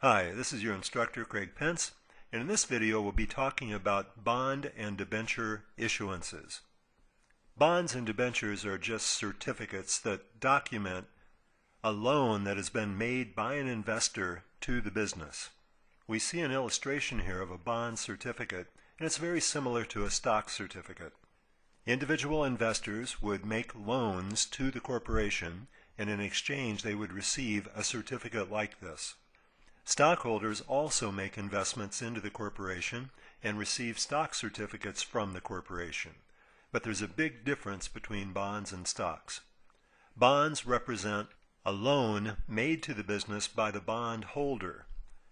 Hi, this is your instructor Craig Pence, and in this video we'll be talking about bond and debenture issuances. Bonds and debentures are just certificates that document a loan that has been made by an investor to the business. We see an illustration here of a bond certificate, and it's very similar to a stock certificate. Individual investors would make loans to the corporation, and in exchange they would receive a certificate like this. Stockholders also make investments into the corporation and receive stock certificates from the corporation. But there's a big difference between bonds and stocks. Bonds represent a loan made to the business by the bond holder.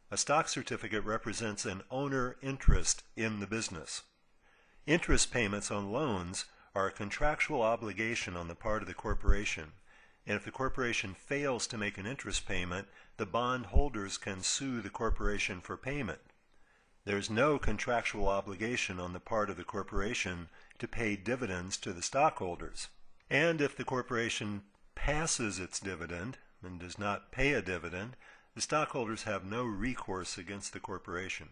A stock certificate represents an owner interest in the business. Interest payments on loans are a contractual obligation on the part of the corporation, and if the corporation fails to make an interest payment, the bond holders can sue the corporation for payment. There's no contractual obligation on the part of the corporation to pay dividends to the stockholders. And if the corporation passes its dividend and does not pay a dividend, the stockholders have no recourse against the corporation.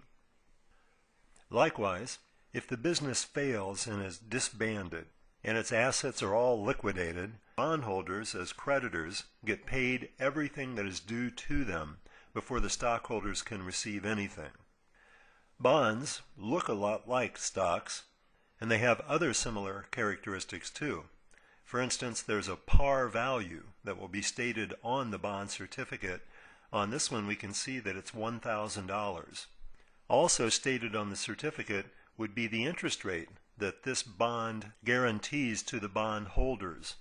Likewise, if the business fails and is disbanded and its assets are all liquidated, bondholders as creditors get paid everything that is due to them before the stockholders can receive anything. Bonds look a lot like stocks, and they have other similar characteristics too. For instance, there's a par value that will be stated on the bond certificate. On this one we can see that it's $1,000. Also stated on the certificate would be the interest rate that this bond guarantees to the bond holders.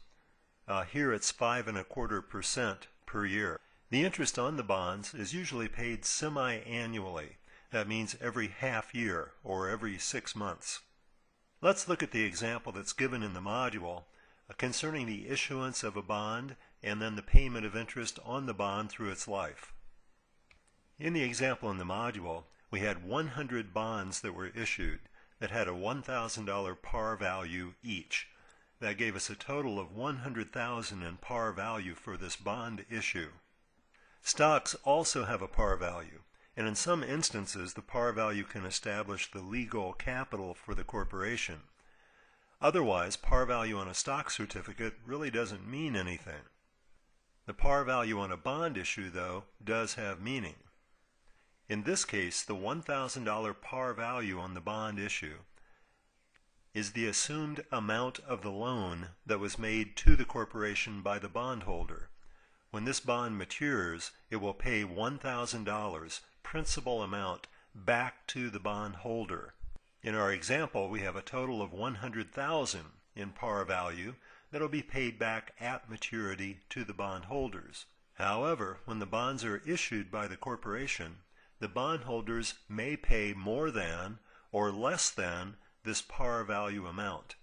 Here it's 5.25% per year. The interest on the bonds is usually paid semi-annually. That means every half year or every 6 months. Let's look at the example that's given in the module concerning the issuance of a bond and then the payment of interest on the bond through its life. In the example in the module, we had 100 bonds that were issued that had a $1,000 par value each. That gave us a total of $100,000 in par value for this bond issue. Stocks also have a par value, and in some instances the par value can establish the legal capital for the corporation. Otherwise, par value on a stock certificate really doesn't mean anything. The par value on a bond issue, though, does have meaning. In this case, the $1,000 par value on the bond issue is the assumed amount of the loan that was made to the corporation by the bondholder. When this bond matures, it will pay $1,000 principal amount back to the bondholder. In our example, we have a total of $100,000 in par value that will be paid back at maturity to the bondholders. However, when the bonds are issued by the corporation, the bondholders may pay more than or less than this par value amount.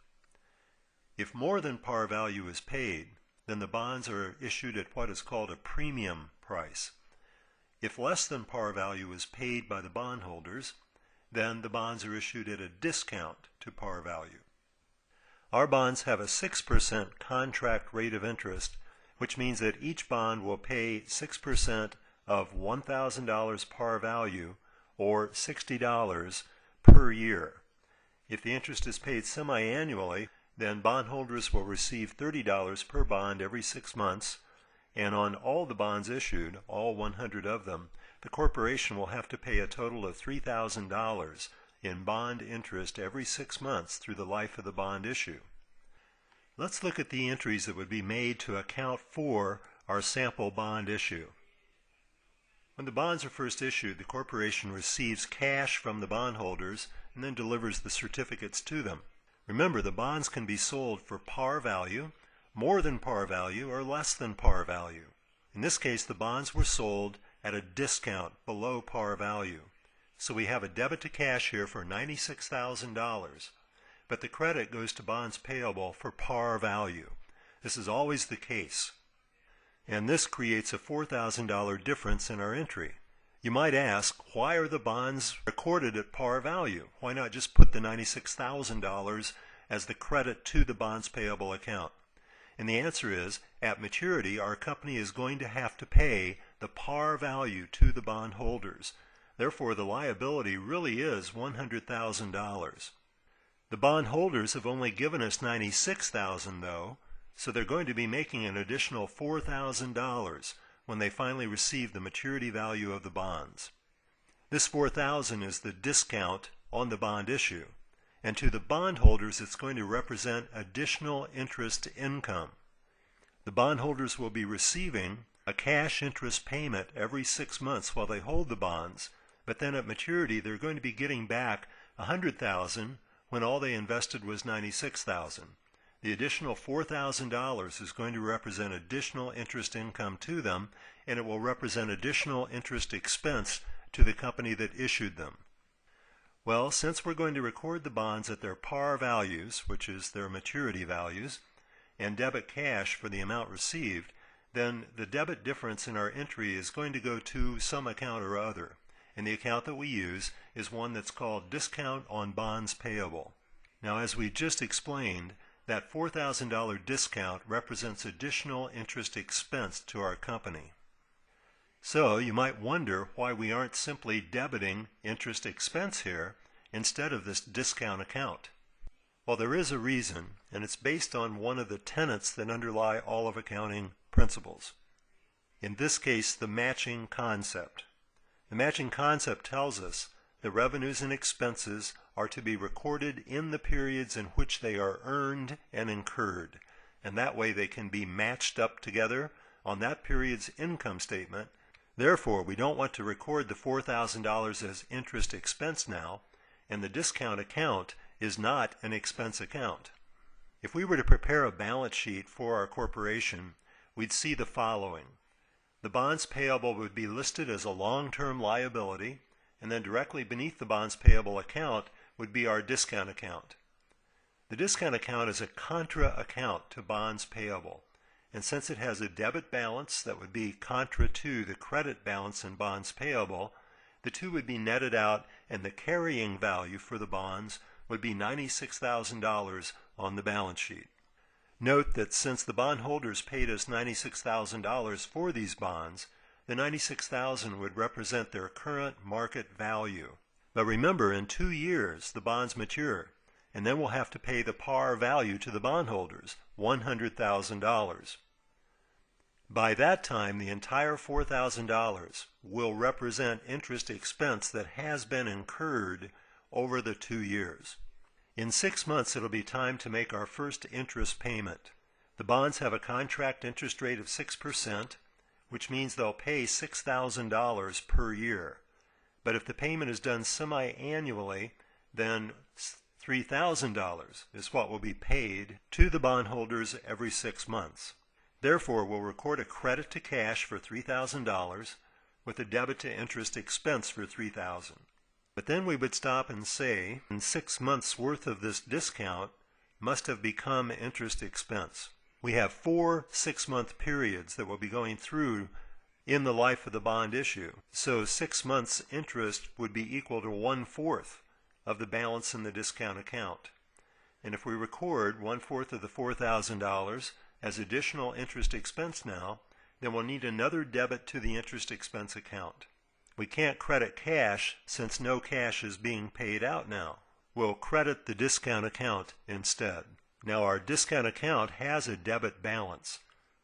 If more than par value is paid, then the bonds are issued at what is called a premium price. If less than par value is paid by the bondholders, then the bonds are issued at a discount to par value. Our bonds have a 6% contract rate of interest, which means that each bond will pay 6% of $1,000 par value, or $60 per year. If the interest is paid semi-annually, then bondholders will receive $30 per bond every 6 months, and on all the bonds issued, all 100 of them, the corporation will have to pay a total of $3,000 in bond interest every 6 months through the life of the bond issue. Let's look at the entries that would be made to account for our sample bond issue. When the bonds are first issued, the corporation receives cash from the bondholders and then delivers the certificates to them. Remember, the bonds can be sold for par value, more than par value, or less than par value. In this case, the bonds were sold at a discount below par value. So we have a debit to cash here for $96,000, but the credit goes to bonds payable for par value. This is always the case. And this creates a $4,000 difference in our entry. You might ask, why are the bonds recorded at par value? Why not just put the $96,000 as the credit to the bonds payable account? And the answer is, at maturity, our company is going to have to pay the par value to the bondholders. Therefore, the liability really is $100,000. The bondholders have only given us $96,000 though, so they're going to be making an additional $4,000 when they finally receive the maturity value of the bonds. This $4,000 is the discount on the bond issue, and to the bondholders it's going to represent additional interest income. The bondholders will be receiving a cash interest payment every 6 months while they hold the bonds, but then at maturity they're going to be getting back $100,000 when all they invested was $96,000. The additional $4,000 is going to represent additional interest income to them, and it will represent additional interest expense to the company that issued them. Well, since we're going to record the bonds at their par values, which is their maturity values, and debit cash for the amount received, then the debit difference in our entry is going to go to some account or other. And the account that we use is one that's called Discount on Bonds Payable. Now, as we just explained, that $4,000 discount represents additional interest expense to our company. So you might wonder why we aren't simply debiting interest expense here instead of this discount account. Well, there is a reason, and it's based on one of the tenets that underlie all of accounting principles. In this case, the matching concept. The matching concept tells us the revenues and expenses are to be recorded in the periods in which they are earned and incurred, and that way they can be matched up together on that period's income statement. Therefore, we don't want to record the $4,000 as interest expense now, and the discount account is not an expense account. If we were to prepare a balance sheet for our corporation, we'd see the following. The bonds payable would be listed as a long-term liability, and then directly beneath the bonds payable account would be our discount account. The discount account is a contra account to bonds payable, and since it has a debit balance that would be contra to the credit balance in bonds payable, the two would be netted out, and the carrying value for the bonds would be $96,000 on the balance sheet. Note that since the bondholders paid us $96,000 for these bonds, the $96,000 would represent their current market value. But remember, in 2 years the bonds mature, and then we'll have to pay the par value to the bondholders, $100,000. By that time, the entire $4,000 will represent interest expense that has been incurred over the 2 years. In 6 months, it'll be time to make our first interest payment. The bonds have a contract interest rate of 6%, which means they'll pay $6,000 per year. But if the payment is done semi-annually, then $3,000 is what will be paid to the bondholders every 6 months. Therefore, we'll record a credit to cash for $3,000 with a debit to interest expense for $3,000. But then we would stop and say, 6 months worth of this discount must have become interest expense. We have 4 6-month periods that we'll be going through in the life of the bond issue. So 6 months interest would be equal to 1/4 of the balance in the discount account. And if we record 1/4 of the $4,000 as additional interest expense now, then we'll need another debit to the interest expense account. We can't credit cash since no cash is being paid out now. We'll credit the discount account instead. Now our discount account has a debit balance,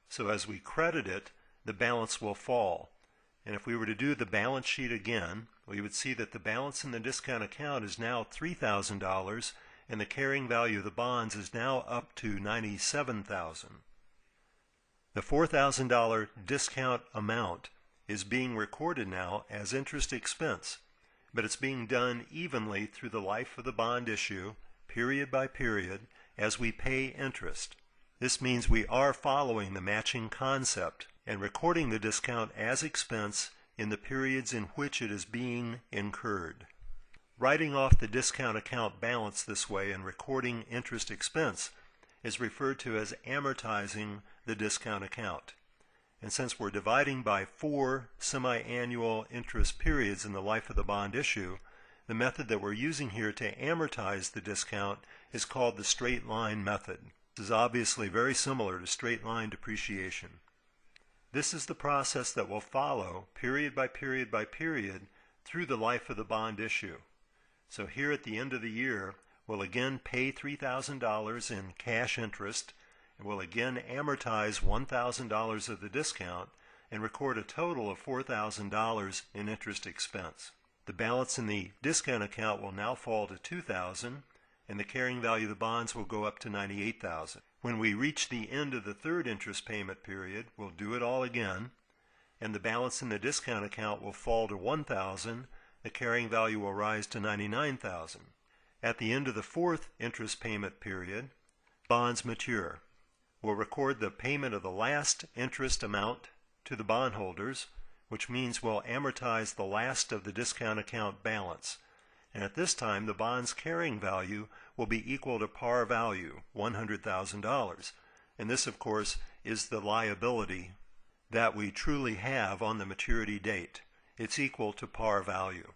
so as we credit it, the balance will fall. And if we were to do the balance sheet again, we would see that the balance in the discount account is now $3,000, and the carrying value of the bonds is now up to $97,000. The $4,000 discount amount is being recorded now as interest expense, but it's being done evenly through the life of the bond issue, period by period, as we pay interest. This means we are following the matching concept and recording the discount as expense in the periods in which it is being incurred. Writing off the discount account balance this way and recording interest expense is referred to as amortizing the discount account. And since we're dividing by 4 semi-annual interest periods in the life of the bond issue, the method that we're using here to amortize the discount is called the straight line method. This is obviously very similar to straight line depreciation. This is the process that will follow period by period by period through the life of the bond issue. So here at the end of the year, we'll again pay $3,000 in cash interest, and we'll again amortize $1,000 of the discount and record a total of $4,000 in interest expense. The balance in the discount account will now fall to $2,000, and the carrying value of the bonds will go up to $98,000. When we reach the end of the third interest payment period, we'll do it all again, and the balance in the discount account will fall to $1,000. The carrying value will rise to $99,000. At the end of the fourth interest payment period, bonds mature. We'll record the payment of the last interest amount to the bondholders, which means we'll amortize the last of the discount account balance. And at this time, the bond's carrying value will be equal to par value, $100,000. And this, of course, is the liability that we truly have on the maturity date. It's equal to par value.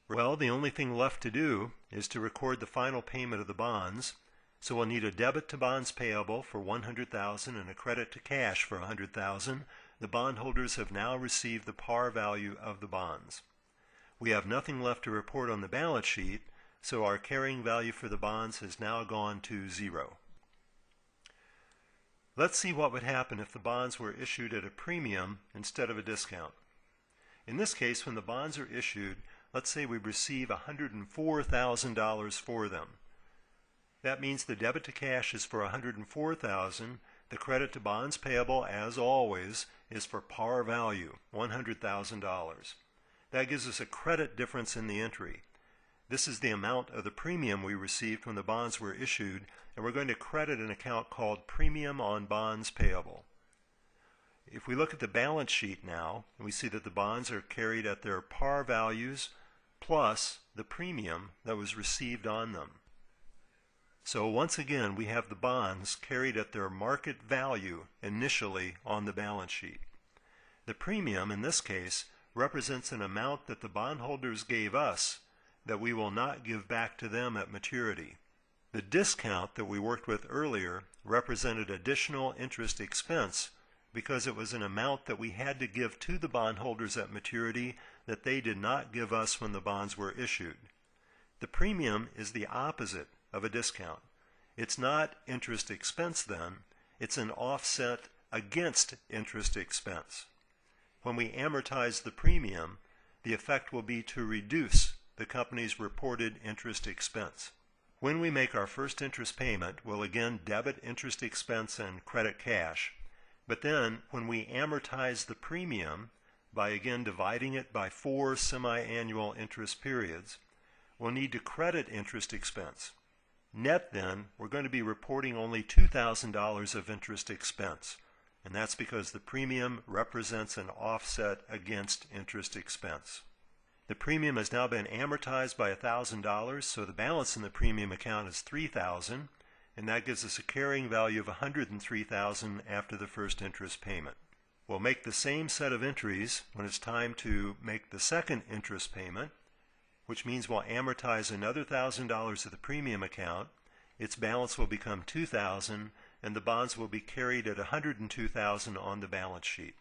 Well, the only thing left to do is to record the final payment of the bonds. So we'll need a debit to bonds payable for $100,000 and a credit to cash for $100,000. The bondholders have now received the par value of the bonds. We have nothing left to report on the balance sheet, so our carrying value for the bonds has now gone to zero. Let's see what would happen if the bonds were issued at a premium instead of a discount. In this case, when the bonds are issued, let's say we receive $104,000 for them. That means the debit to cash is for $104,000. The credit to bonds payable, as always, is for par value, $100,000. That gives us a credit difference in the entry. This is the amount of the premium we received when the bonds were issued, and we're going to credit an account called Premium on Bonds Payable. If we look at the balance sheet now, we see that the bonds are carried at their par values plus the premium that was received on them. So once again, we have the bonds carried at their market value initially on the balance sheet. The premium, in this case, represents an amount that the bondholders gave us that we will not give back to them at maturity. The discount that we worked with earlier represented additional interest expense because it was an amount that we had to give to the bondholders at maturity that they did not give us when the bonds were issued. The premium is the opposite of a discount. It's not interest expense then, it's an offset against interest expense. When we amortize the premium, the effect will be to reduce the company's reported interest expense. When we make our first interest payment, we'll again debit interest expense and credit cash. But then, when we amortize the premium by again dividing it by 4 semi-annual interest periods, we'll need to credit interest expense. Net then, we're going to be reporting only $2,000 of interest expense, and that's because the premium represents an offset against interest expense. The premium has now been amortized by $1,000, so the balance in the premium account is $3,000, and that gives us a carrying value of $103,000 after the first interest payment. We'll make the same set of entries when it's time to make the second interest payment, which means we'll amortize another $1,000 of the premium account. Its balance will become $2,000, and the bonds will be carried at $102,000 on the balance sheet.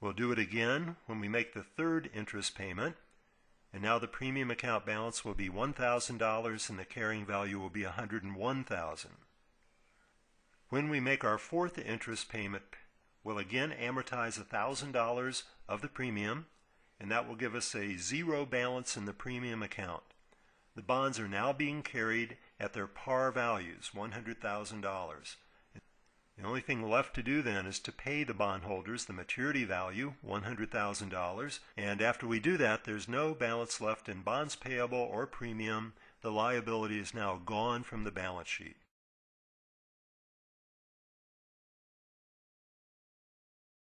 We'll do it again when we make the third interest payment, and now the premium account balance will be $1,000 and the carrying value will be $101,000. When we make our fourth interest payment, we'll again amortize $1,000 of the premium, and that will give us a zero balance in the premium account. The bonds are now being carried at their par values, $100,000. The only thing left to do then is to pay the bondholders the maturity value, $100,000, and after we do that, there's no balance left in bonds payable or premium. The liability is now gone from the balance sheet.